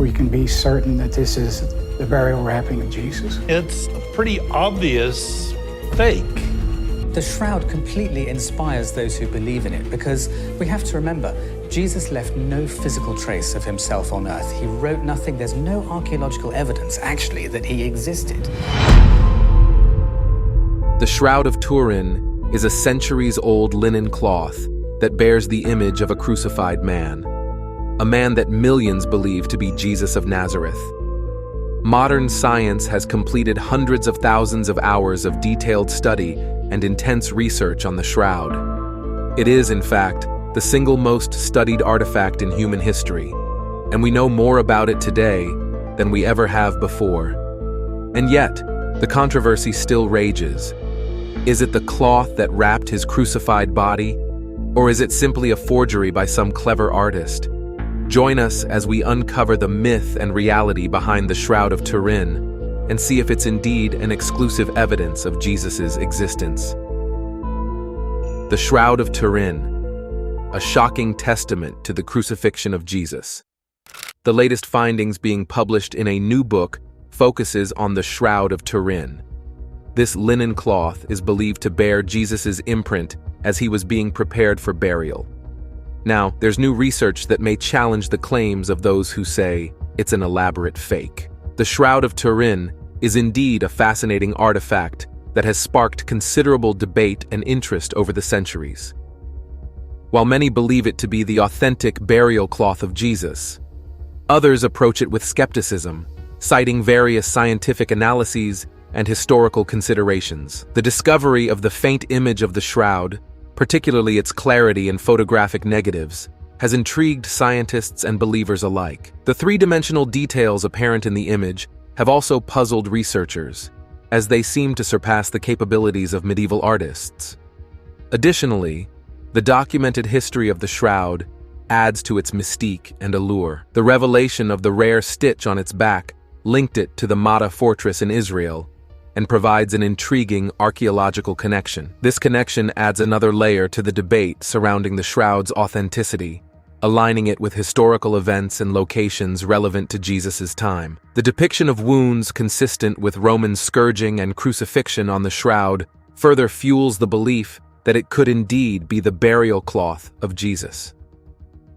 we can be certain that this is the burial wrapping of Jesus? It's a pretty obvious fake. The shroud completely inspires those who believe in it because we have to remember, Jesus left no physical trace of himself on earth. He wrote nothing. There's no archaeological evidence, actually, that he existed. The Shroud of Turin is a centuries-old linen cloth that bears the image of a crucified man, a man that millions believe to be Jesus of Nazareth. Modern science has completed hundreds of thousands of hours of detailed study and intense research on the shroud. It is, in fact, the single most studied artifact in human history, and we know more about it today than we ever have before. And yet, the controversy still rages. Is it the cloth that wrapped his crucified body, or is it simply a forgery by some clever artist? Join us as we uncover the myth and reality behind the Shroud of Turin and see if it's indeed an exclusive evidence of Jesus' existence. The Shroud of Turin, a shocking testament to the crucifixion of Jesus. The latest findings being published in a new book focuses on the Shroud of Turin. This linen cloth is believed to bear Jesus' imprint as he was being prepared for burial. Now, there's new research that may challenge the claims of those who say it's an elaborate fake. The Shroud of Turin is indeed a fascinating artifact that has sparked considerable debate and interest over the centuries. While many believe it to be the authentic burial cloth of Jesus, others approach it with skepticism, citing various scientific analyses and historical considerations. The discovery of the faint image of the shroud, particularly its clarity in photographic negatives, has intrigued scientists and believers alike. The three-dimensional details apparent in the image have also puzzled researchers, as they seem to surpass the capabilities of medieval artists. Additionally, the documented history of the shroud adds to its mystique and allure. The revelation of the rare stitch on its back linked it to the Mata fortress in Israel and provides an intriguing archaeological connection. This connection adds another layer to the debate surrounding the shroud's authenticity, aligning it with historical events and locations relevant to Jesus' time. The depiction of wounds consistent with Roman scourging and crucifixion on the shroud further fuels the belief that it could indeed be the burial cloth of Jesus.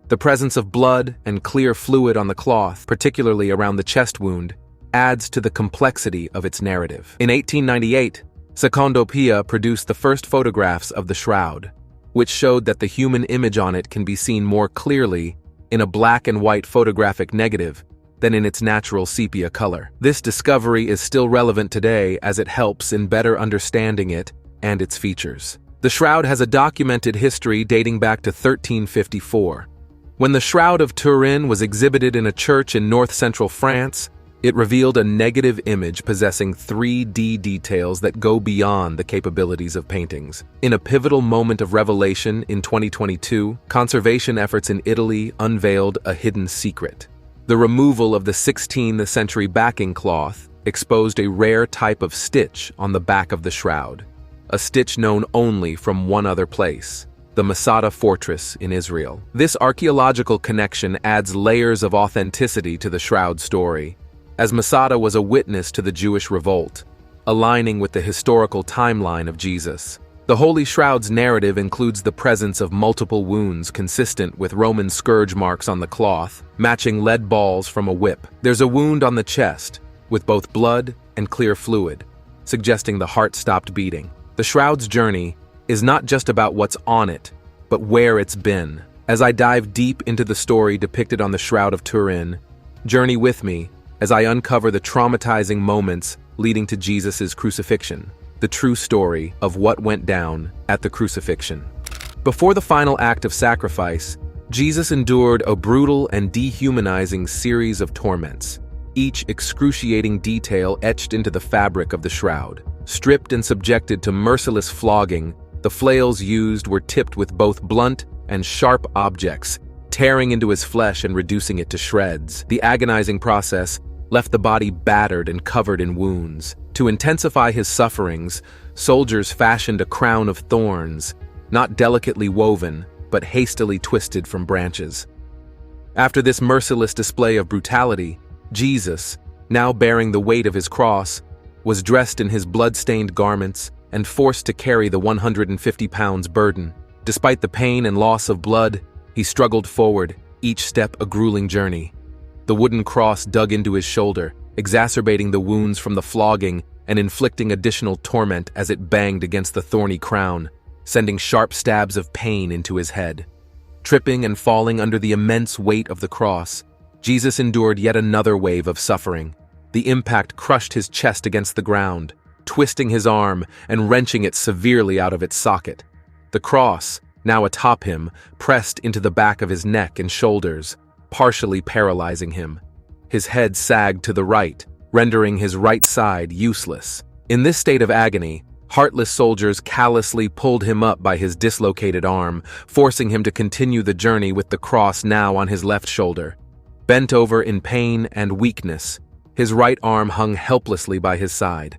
The presence of blood and clear fluid on the cloth, particularly around the chest wound, adds to the complexity of its narrative. In 1898, Secondo Pia produced the first photographs of the shroud, which showed that the human image on it can be seen more clearly in a black and white photographic negative than in its natural sepia color. This discovery is still relevant today as it helps in better understanding it and its features. The shroud has a documented history dating back to 1354. When the Shroud of Turin was exhibited in a church in north-central France, it revealed a negative image possessing 3D details that go beyond the capabilities of paintings. In a pivotal moment of revelation in 2022, conservation efforts in Italy unveiled a hidden secret. The removal of the 16th century backing cloth exposed a rare type of stitch on the back of the shroud, a stitch known only from one other place, the Masada fortress in Israel. This archaeological connection adds layers of authenticity to the shroud story, as Masada was a witness to the Jewish revolt, aligning with the historical timeline of Jesus. The Holy Shroud's narrative includes the presence of multiple wounds consistent with Roman scourge marks on the cloth, matching lead balls from a whip. There's a wound on the chest, with both blood and clear fluid, suggesting the heart stopped beating. The shroud's journey is not just about what's on it, but where it's been. As I dive deep into the story depicted on the Shroud of Turin, journey with me as I uncover the traumatizing moments leading to Jesus' crucifixion, the true story of what went down at the crucifixion. Before the final act of sacrifice, Jesus endured a brutal and dehumanizing series of torments, each excruciating detail etched into the fabric of the shroud. Stripped and subjected to merciless flogging, the flails used were tipped with both blunt and sharp objects, tearing into his flesh and reducing it to shreds. The agonizing process left the body battered and covered in wounds. To intensify his sufferings, soldiers fashioned a crown of thorns, not delicately woven, but hastily twisted from branches. After this merciless display of brutality, Jesus, now bearing the weight of his cross, was dressed in his blood-stained garments and forced to carry the 150 pounds burden. Despite the pain and loss of blood, he struggled forward, each step a grueling journey. The wooden cross dug into his shoulder, exacerbating the wounds from the flogging and inflicting additional torment as it banged against the thorny crown, sending sharp stabs of pain into his head. Tripping and falling under the immense weight of the cross, Jesus endured yet another wave of suffering. The impact crushed his chest against the ground, twisting his arm and wrenching it severely out of its socket. The cross, now atop him, pressed into the back of his neck and shoulders, partially paralyzing him. His head sagged to the right, rendering his right side useless. In this state of agony, heartless soldiers callously pulled him up by his dislocated arm, forcing him to continue the journey with the cross now on his left shoulder. Bent over in pain and weakness, his right arm hung helplessly by his side.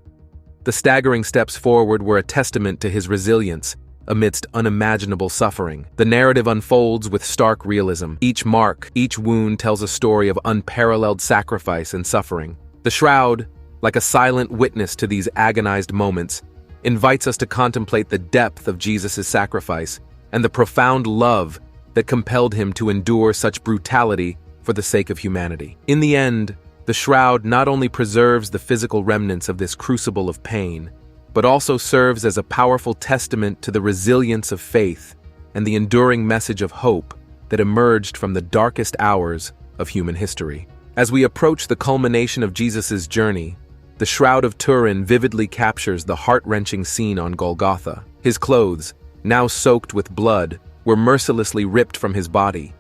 The staggering steps forward were a testament to his resilience amidst unimaginable suffering. The narrative unfolds with stark realism. Each mark, each wound tells a story of unparalleled sacrifice and suffering. The shroud, like a silent witness to these agonized moments, invites us to contemplate the depth of Jesus' sacrifice and the profound love that compelled him to endure such brutality for the sake of humanity. In the end, the shroud not only preserves the physical remnants of this crucible of pain, but also serves as a powerful testament to the resilience of faith and the enduring message of hope that emerged from the darkest hours of human history. As we approach the culmination of Jesus' journey, the Shroud of Turin vividly captures the heart-wrenching scene on Golgotha. His clothes, now soaked with blood, were mercilessly ripped from his body,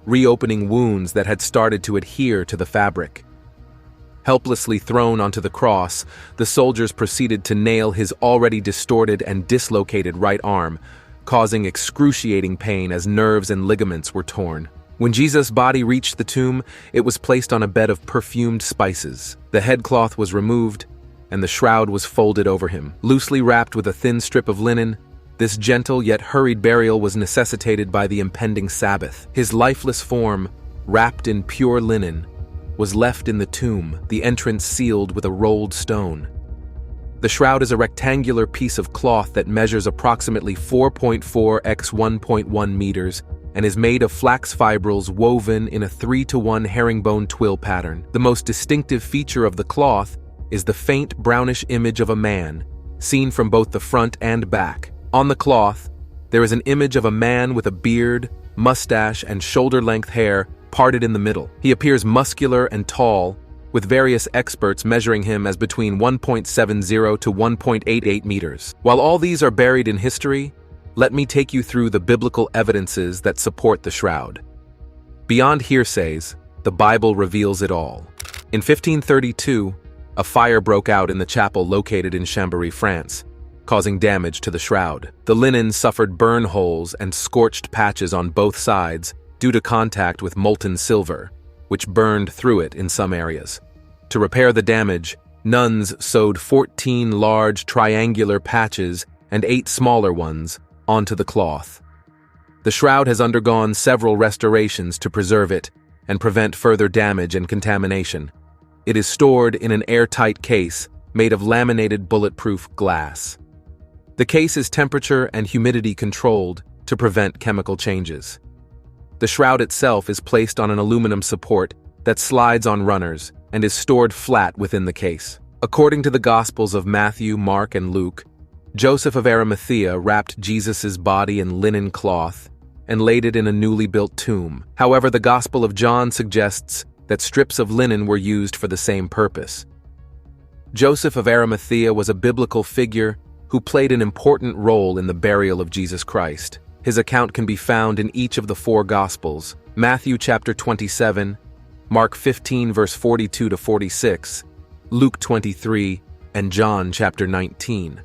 reopening wounds that had started to adhere to the fabric. Helplessly thrown onto the cross, the soldiers proceeded to nail his already distorted and dislocated right arm, causing excruciating pain as nerves and ligaments were torn. When Jesus' body reached the tomb, it was placed on a bed of perfumed spices. The headcloth was removed, and the shroud was folded over him. Loosely wrapped with a thin strip of linen, this gentle yet hurried burial was necessitated by the impending Sabbath. His lifeless form, wrapped in pure linen, was left in the tomb, the entrance sealed with a rolled stone. The shroud is a rectangular piece of cloth that measures approximately 4.4 x 1.1 meters and is made of flax fibrils woven in a 3-to-1 herringbone twill pattern. The most distinctive feature of the cloth is the faint brownish image of a man, seen from both the front and back. On the cloth, there is an image of a man with a beard, mustache, and shoulder-length hair parted in the middle. He appears muscular and tall, with various experts measuring him as between 1.70 to 1.88 meters. While all these are buried in history, let me take you through the biblical evidences that support the shroud. Beyond hearsays, the Bible reveals it all. In 1532, a fire broke out in the chapel located in Chambéry, France, causing damage to the shroud. The linen suffered burn holes and scorched patches on both sides due to contact with molten silver, which burned through it in some areas. To repair the damage, nuns sewed 14 large triangular patches and 8 smaller ones onto the cloth. The shroud has undergone several restorations to preserve it and prevent further damage and contamination. It is stored in an airtight case made of laminated bulletproof glass. The case is temperature and humidity controlled to prevent chemical changes. The shroud itself is placed on an aluminum support that slides on runners and is stored flat within the case. According to the Gospels of Matthew, Mark, and Luke, Joseph of Arimathea wrapped Jesus' body in linen cloth and laid it in a newly built tomb. However, the Gospel of John suggests that strips of linen were used for the same purpose. Joseph of Arimathea was a biblical figure who played an important role in the burial of Jesus Christ. His account can be found in each of the 4 Gospels: Matthew chapter 27, Mark 15 verse 42 to 46, Luke 23, and John chapter 19.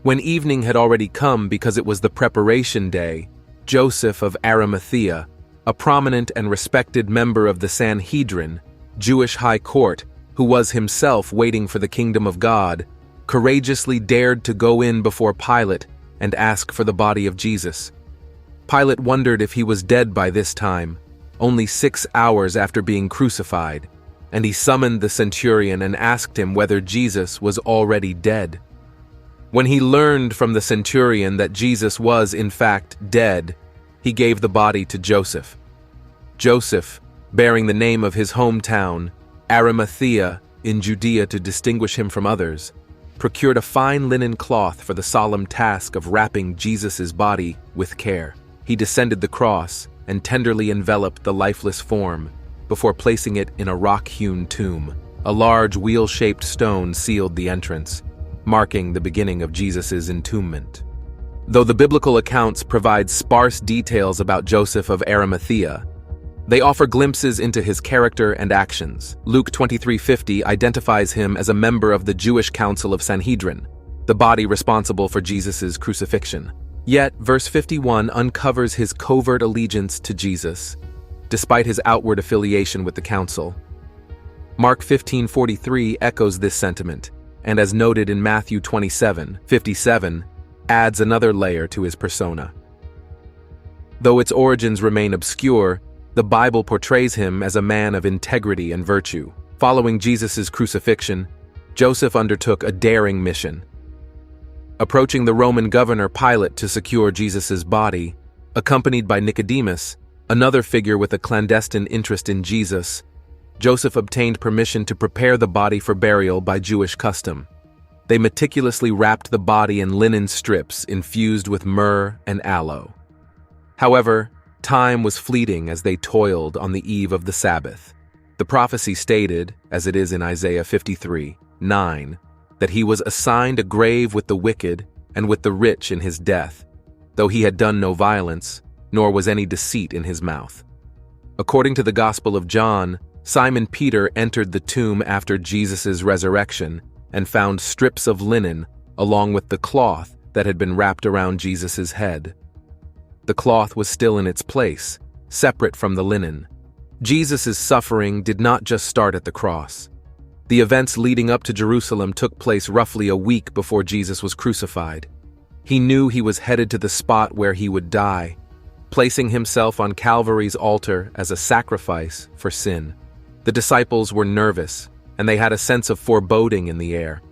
When evening had already come because it was the preparation day, Joseph of Arimathea, a prominent and respected member of the Sanhedrin, Jewish high court, who was himself waiting for the kingdom of God, courageously dared to go in before Pilate and ask for the body of Jesus. Pilate wondered if he was dead by this time, only 6 hours after being crucified, and he summoned the centurion and asked him whether Jesus was already dead. When he learned from the centurion that Jesus was, in fact, dead, he gave the body to Joseph. Joseph, bearing the name of his hometown, Arimathea, in Judea to distinguish him from others, procured a fine linen cloth for the solemn task of wrapping Jesus' body with care. He descended the cross and tenderly enveloped the lifeless form before placing it in a rock-hewn tomb. A large wheel-shaped stone sealed the entrance, marking the beginning of Jesus' entombment. Though the biblical accounts provide sparse details about Joseph of Arimathea, they offer glimpses into his character and actions. Luke 23:50 identifies him as a member of the Jewish Council of Sanhedrin, the body responsible for Jesus' crucifixion. Yet, verse 51 uncovers his covert allegiance to Jesus, despite his outward affiliation with the council. Mark 15:43 echoes this sentiment, and as noted in Matthew 27:57, adds another layer to his persona. Though its origins remain obscure, the Bible portrays him as a man of integrity and virtue. Following Jesus' crucifixion, Joseph undertook a daring mission. Approaching the Roman governor Pilate to secure Jesus' body, accompanied by Nicodemus, another figure with a clandestine interest in Jesus, Joseph obtained permission to prepare the body for burial by Jewish custom. They meticulously wrapped the body in linen strips infused with myrrh and aloe. However, time was fleeting as they toiled on the eve of the Sabbath. The prophecy stated, as it is in Isaiah 53:9, that he was assigned a grave with the wicked and with the rich in his death, though he had done no violence, nor was any deceit in his mouth. According to the Gospel of John, Simon Peter entered the tomb after Jesus' resurrection and found strips of linen along with the cloth that had been wrapped around Jesus' head. The cloth was still in its place, separate from the linen. Jesus' suffering did not just start at the cross. The events leading up to Jerusalem took place roughly a week before Jesus was crucified. He knew he was headed to the spot where he would die, placing himself on Calvary's altar as a sacrifice for sin. The disciples were nervous, and they had a sense of foreboding in the air.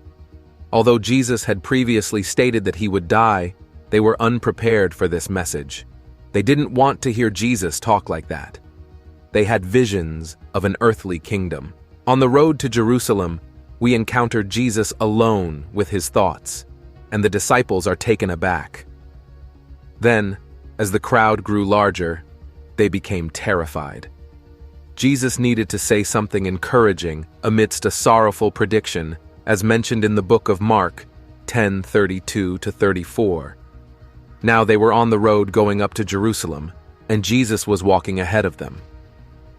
Although Jesus had previously stated that he would die, they were unprepared for this message. They didn't want to hear Jesus talk like that. They had visions of an earthly kingdom. On the road to Jerusalem, we encounter Jesus alone with his thoughts, and the disciples are taken aback. Then, as the crowd grew larger, they became terrified. Jesus needed to say something encouraging amidst a sorrowful prediction, as mentioned in the book of Mark 10:32-34. Now they were on the road going up to Jerusalem, and Jesus was walking ahead of them.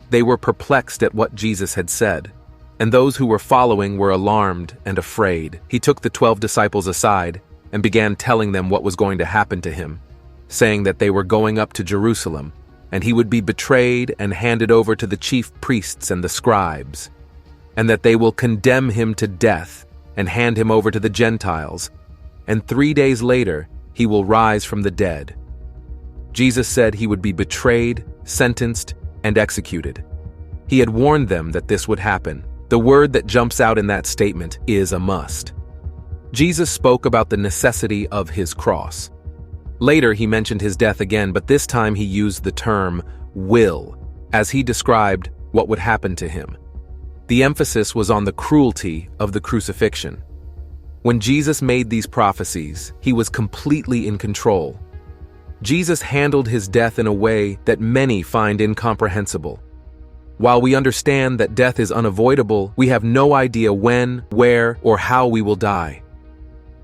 They were perplexed at what Jesus had said, and those who were following were alarmed and afraid. He took the 12 disciples aside and began telling them what was going to happen to him, saying that they were going up to Jerusalem, and he would be betrayed and handed over to the chief priests and the scribes, and that they will condemn him to death and hand him over to the Gentiles, and 3 days later he will rise from the dead. Jesus said he would be betrayed, sentenced, and executed. He had warned them that this would happen. The word that jumps out in that statement is a must. Jesus spoke about the necessity of his cross. Later, he mentioned his death again, but this time he used the term will, as he described what would happen to him. The emphasis was on the cruelty of the crucifixion. When Jesus made these prophecies, he was completely in control. Jesus handled his death in a way that many find incomprehensible. While we understand that death is unavoidable, we have no idea when, where, or how we will die.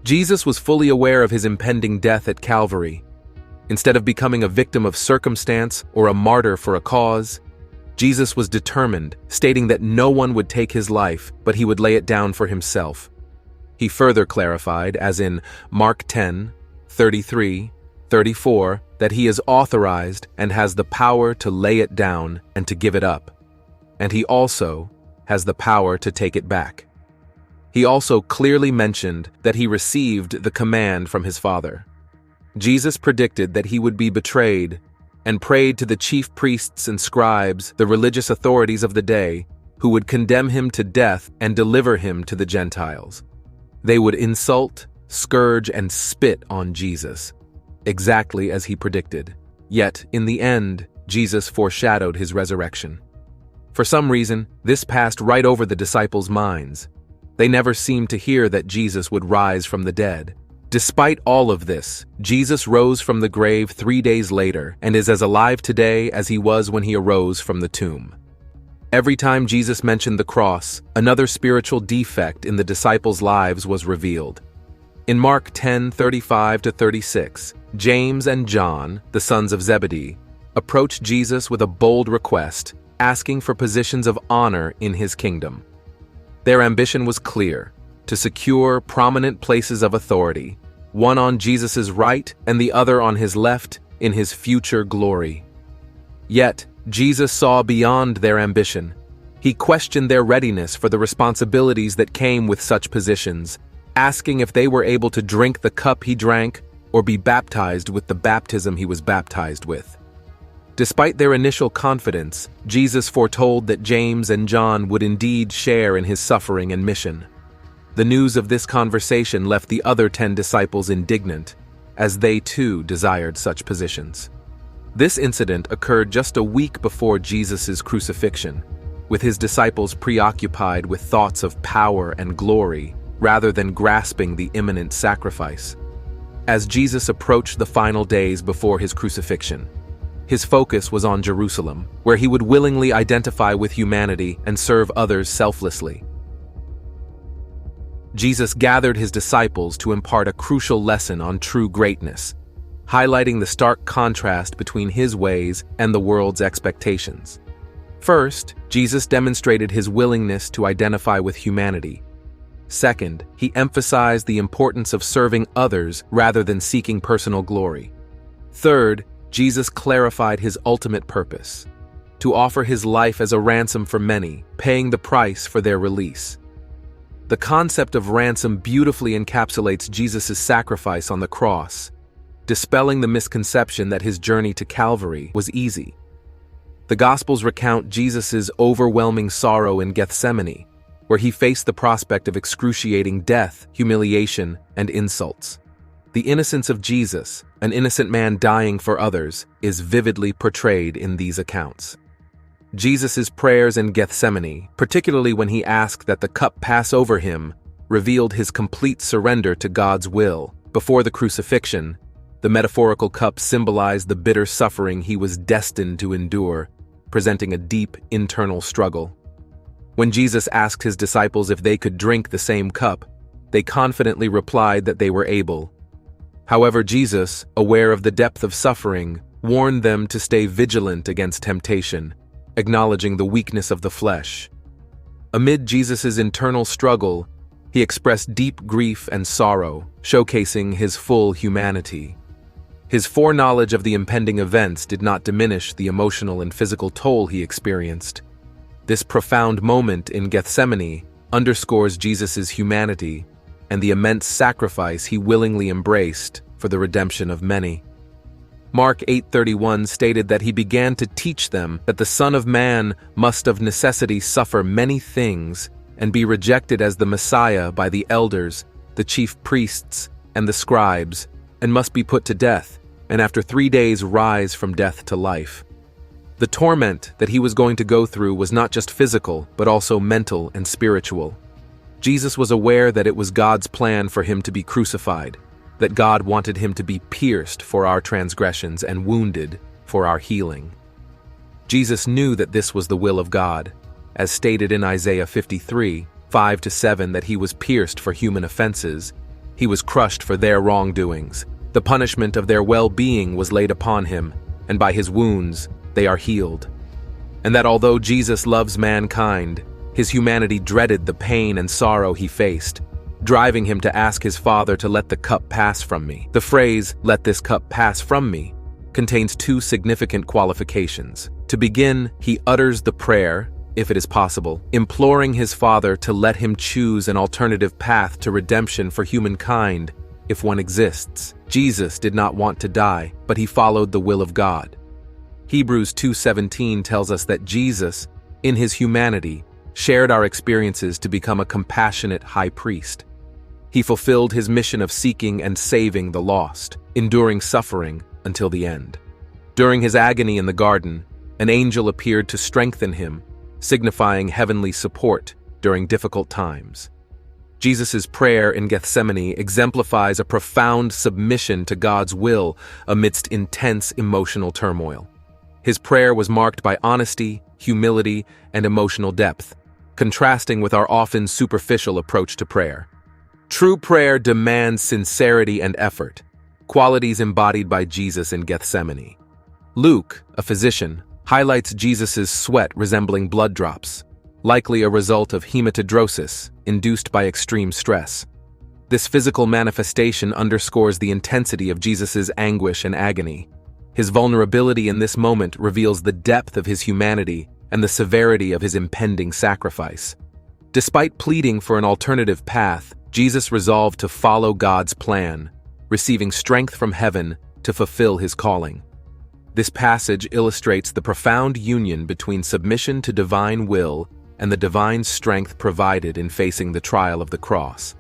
Jesus was fully aware of his impending death at Calvary. Instead of becoming a victim of circumstance or a martyr for a cause, Jesus was determined, stating that no one would take his life, but he would lay it down for himself. He further clarified, as in Mark 10:33-34, that he is authorized and has the power to lay it down and to give it up, and he also has the power to take it back. He also clearly mentioned that he received the command from his Father. Jesus predicted that he would be betrayed, and prayed to the chief priests and scribes, the religious authorities of the day, who would condemn him to death and deliver him to the Gentiles. They would insult, scourge, and spit on Jesus, exactly as he predicted. Yet, in the end, Jesus foreshadowed his resurrection. For some reason, this passed right over the disciples' minds. They never seemed to hear that Jesus would rise from the dead. Despite all of this, Jesus rose from the grave 3 days later and is as alive today as he was when he arose from the tomb. Every time Jesus mentioned the cross, another spiritual defect in the disciples' lives was revealed. In Mark 10:35-36, James and John, the sons of Zebedee, approached Jesus with a bold request, asking for positions of honor in his kingdom. Their ambition was clear: to secure prominent places of authority, one on Jesus' right and the other on his left in his future glory. Yet, Jesus saw beyond their ambition. He questioned their readiness for the responsibilities that came with such positions, asking if they were able to drink the cup he drank or be baptized with the baptism he was baptized with. Despite their initial confidence, Jesus foretold that James and John would indeed share in his suffering and mission. The news of this conversation left the other 10 disciples indignant, as they too desired such positions. This incident occurred just a week before Jesus' crucifixion, with his disciples preoccupied with thoughts of power and glory rather than grasping the imminent sacrifice. As Jesus approached the final days before his crucifixion, his focus was on Jerusalem, where he would willingly identify with humanity and serve others selflessly. Jesus gathered his disciples to impart a crucial lesson on true greatness, highlighting the stark contrast between his ways and the world's expectations. First, Jesus demonstrated his willingness to identify with humanity. Second, he emphasized the importance of serving others rather than seeking personal glory. Third, Jesus clarified his ultimate purpose: to offer his life as a ransom for many, paying the price for their release. The concept of ransom beautifully encapsulates Jesus' sacrifice on the cross, dispelling the misconception that his journey to Calvary was easy. The Gospels recount Jesus' overwhelming sorrow in Gethsemane, where he faced the prospect of excruciating death, humiliation, and insults. The innocence of Jesus, an innocent man dying for others, is vividly portrayed in these accounts. Jesus' prayers in Gethsemane, particularly when he asked that the cup pass over him, revealed his complete surrender to God's will. Before the crucifixion, the metaphorical cup symbolized the bitter suffering he was destined to endure, presenting a deep internal struggle. When Jesus asked his disciples if they could drink the same cup, they confidently replied that they were able. However, Jesus, aware of the depth of suffering, warned them to stay vigilant against temptation, acknowledging the weakness of the flesh. Amid Jesus' internal struggle, he expressed deep grief and sorrow, showcasing his full humanity. His foreknowledge of the impending events did not diminish the emotional and physical toll he experienced. This profound moment in Gethsemane underscores Jesus' humanity and the immense sacrifice he willingly embraced for the redemption of many. Mark 8:31 stated that he began to teach them that the Son of Man must of necessity suffer many things and be rejected as the Messiah by the elders, the chief priests, and the scribes, and must be put to death, and after 3 days rise from death to life. The torment that he was going to go through was not just physical, but also mental and spiritual. Jesus was aware that it was God's plan for him to be crucified, that God wanted him to be pierced for our transgressions and wounded for our healing. Jesus knew that this was the will of God, as stated in Isaiah 53, 5-7, that he was pierced for human offenses, he was crushed for their wrongdoings. The punishment of their well-being was laid upon him, and by his wounds they are healed. And that although Jesus loves mankind, his humanity dreaded the pain and sorrow he faced, driving him to ask his Father to let the cup pass from me. The phrase, "let this cup pass from me," contains two significant qualifications. To begin, he utters the prayer, if it is possible, imploring his Father to let him choose an alternative path to redemption for humankind, if one exists. Jesus did not want to die, but he followed the will of God. Hebrews 2:17 tells us that Jesus, in his humanity, shared our experiences to become a compassionate high priest. He fulfilled his mission of seeking and saving the lost, enduring suffering until the end. During his agony in the garden, an angel appeared to strengthen him, signifying heavenly support during difficult times. Jesus' prayer in Gethsemane exemplifies a profound submission to God's will amidst intense emotional turmoil. His prayer was marked by honesty, humility, and emotional depth, contrasting with our often superficial approach to prayer. True prayer demands sincerity and effort, qualities embodied by Jesus in Gethsemane. Luke, a physician, highlights Jesus' sweat resembling blood drops, likely a result of hematidrosis induced by extreme stress. This physical manifestation underscores the intensity of Jesus' anguish and agony. His vulnerability in this moment reveals the depth of his humanity and the severity of his impending sacrifice. Despite pleading for an alternative path, Jesus resolved to follow God's plan, receiving strength from heaven to fulfill his calling. This passage illustrates the profound union between submission to divine will and the divine strength provided in facing the trial of the cross.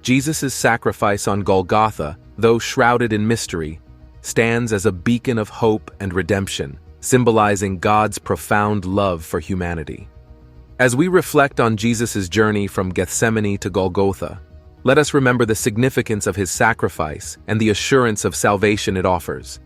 Jesus' sacrifice on Golgotha, though shrouded in mystery, stands as a beacon of hope and redemption, symbolizing God's profound love for humanity. As we reflect on Jesus' journey from Gethsemane to Golgotha, let us remember the significance of his sacrifice and the assurance of salvation it offers.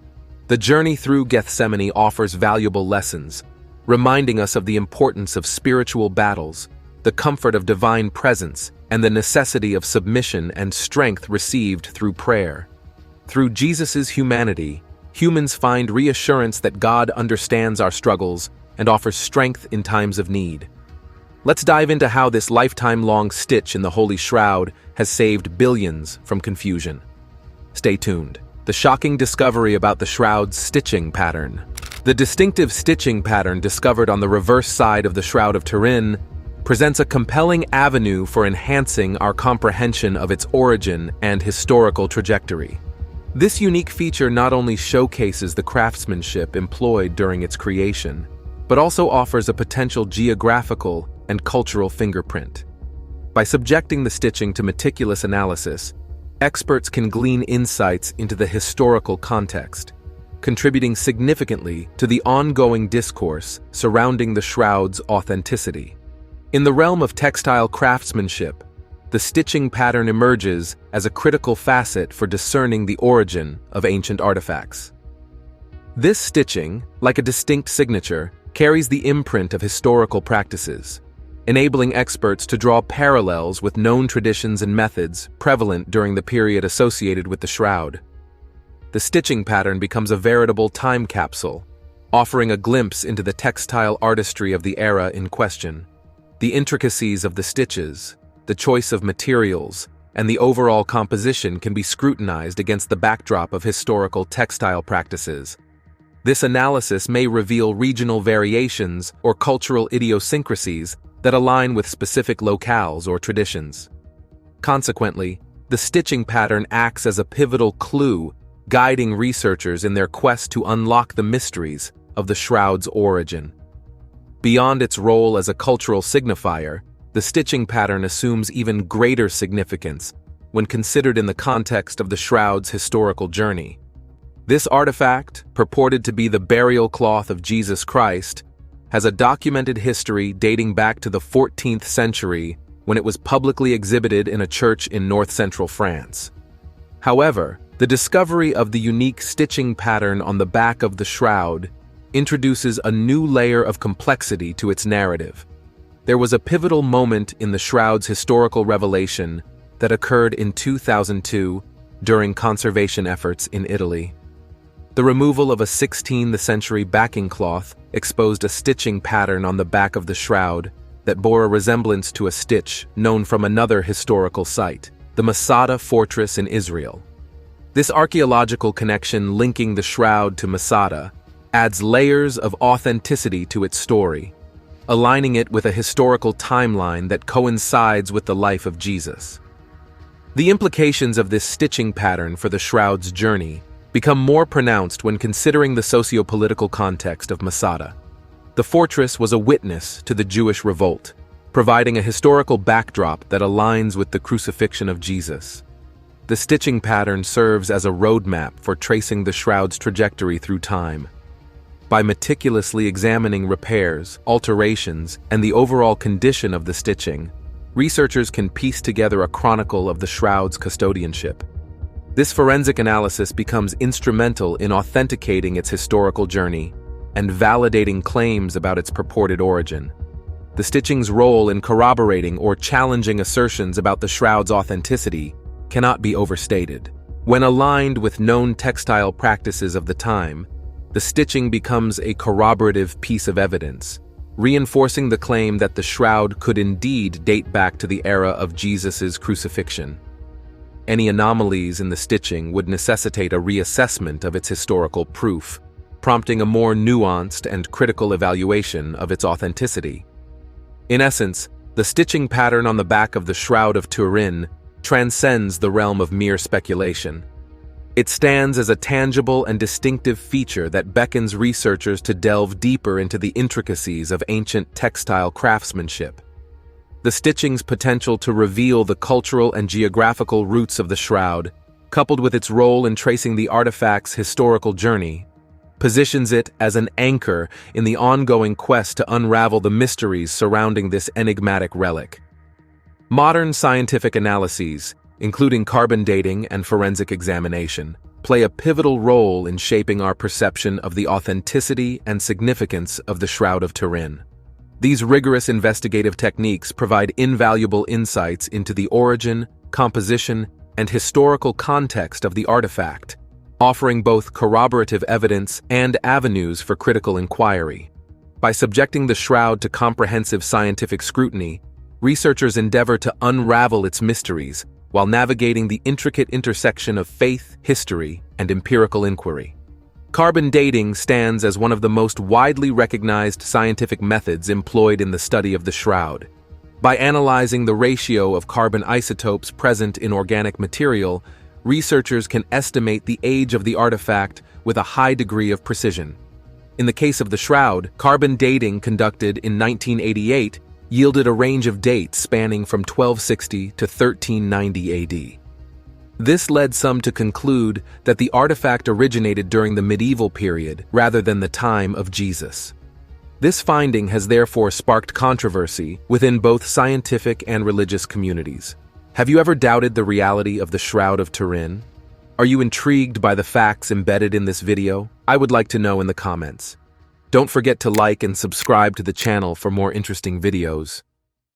The journey through Gethsemane offers valuable lessons, reminding us of the importance of spiritual battles, the comfort of divine presence, and the necessity of submission and strength received through prayer. Through Jesus' humanity, humans find reassurance that God understands our struggles and offers strength in times of need. Let's dive into how this lifetime-long stitch in the Holy Shroud has saved billions from confusion. Stay tuned. The shocking discovery about the Shroud's stitching pattern. The distinctive stitching pattern discovered on the reverse side of the Shroud of Turin presents a compelling avenue for enhancing our comprehension of its origin and historical trajectory. This unique feature not only showcases the craftsmanship employed during its creation, but also offers a potential geographical and cultural fingerprint. By subjecting the stitching to meticulous analysis, experts can glean insights into the historical context, contributing significantly to the ongoing discourse surrounding the shroud's authenticity. In the realm of textile craftsmanship, the stitching pattern emerges as a critical facet for discerning the origin of ancient artifacts. This stitching, like a distinct signature, carries the imprint of historical practices, enabling experts to draw parallels with known traditions and methods prevalent during the period associated with the shroud. The stitching pattern becomes a veritable time capsule, offering a glimpse into the textile artistry of the era in question. The intricacies of the stitches, the choice of materials, and the overall composition can be scrutinized against the backdrop of historical textile practices. This analysis may reveal regional variations or cultural idiosyncrasies that align with specific locales or traditions. Consequently, the stitching pattern acts as a pivotal clue, guiding researchers in their quest to unlock the mysteries of the shroud's origin. Beyond its role as a cultural signifier, the stitching pattern assumes even greater significance when considered in the context of the shroud's historical journey. This artifact, purported to be the burial cloth of Jesus Christ, has a documented history dating back to the 14th century when it was publicly exhibited in a church in north-central France. However, the discovery of the unique stitching pattern on the back of the shroud introduces a new layer of complexity to its narrative. There was a pivotal moment in the shroud's historical revelation that occurred in 2002 during conservation efforts in Italy. The removal of a 16th century backing cloth exposed a stitching pattern on the back of the shroud that bore a resemblance to a stitch known from another historical site, the Masada fortress in Israel. This archaeological connection linking the shroud to Masada adds layers of authenticity to its story, aligning it with a historical timeline that coincides with the life of Jesus. The implications of this stitching pattern for the shroud's journey become more pronounced when considering the socio-political context of Masada. The fortress was a witness to the Jewish revolt, providing a historical backdrop that aligns with the crucifixion of Jesus. The stitching pattern serves as a roadmap for tracing the shroud's trajectory through time. By meticulously examining repairs, alterations, and the overall condition of the stitching, researchers can piece together a chronicle of the shroud's custodianship. This forensic analysis becomes instrumental in authenticating its historical journey and validating claims about its purported origin. The stitching's role in corroborating or challenging assertions about the shroud's authenticity cannot be overstated. When aligned with known textile practices of the time, the stitching becomes a corroborative piece of evidence, reinforcing the claim that the shroud could indeed date back to the era of Jesus' crucifixion. Any anomalies in the stitching would necessitate a reassessment of its historical proof, prompting a more nuanced and critical evaluation of its authenticity. In essence, the stitching pattern on the back of the Shroud of Turin transcends the realm of mere speculation. It stands as a tangible and distinctive feature that beckons researchers to delve deeper into the intricacies of ancient textile craftsmanship. The stitching's potential to reveal the cultural and geographical roots of the shroud, coupled with its role in tracing the artifact's historical journey, positions it as an anchor in the ongoing quest to unravel the mysteries surrounding this enigmatic relic. Modern scientific analyses, including carbon dating and forensic examination, play a pivotal role in shaping our perception of the authenticity and significance of the Shroud of Turin. These rigorous investigative techniques provide invaluable insights into the origin, composition, and historical context of the artifact, offering both corroborative evidence and avenues for critical inquiry. By subjecting the shroud to comprehensive scientific scrutiny, researchers endeavor to unravel its mysteries while navigating the intricate intersection of faith, history, and empirical inquiry. Carbon dating stands as one of the most widely recognized scientific methods employed in the study of the shroud. By analyzing the ratio of carbon isotopes present in organic material, researchers can estimate the age of the artifact with a high degree of precision. In the case of the shroud, carbon dating conducted in 1988 yielded a range of dates spanning from 1260 to 1390 AD. This led some to conclude that the artifact originated during the medieval period rather than the time of Jesus. This finding has therefore sparked controversy within both scientific and religious communities. Have you ever doubted the reality of the Shroud of Turin? Are you intrigued by the facts embedded in this video? I would like to know in the comments. Don't forget to like and subscribe to the channel for more interesting videos.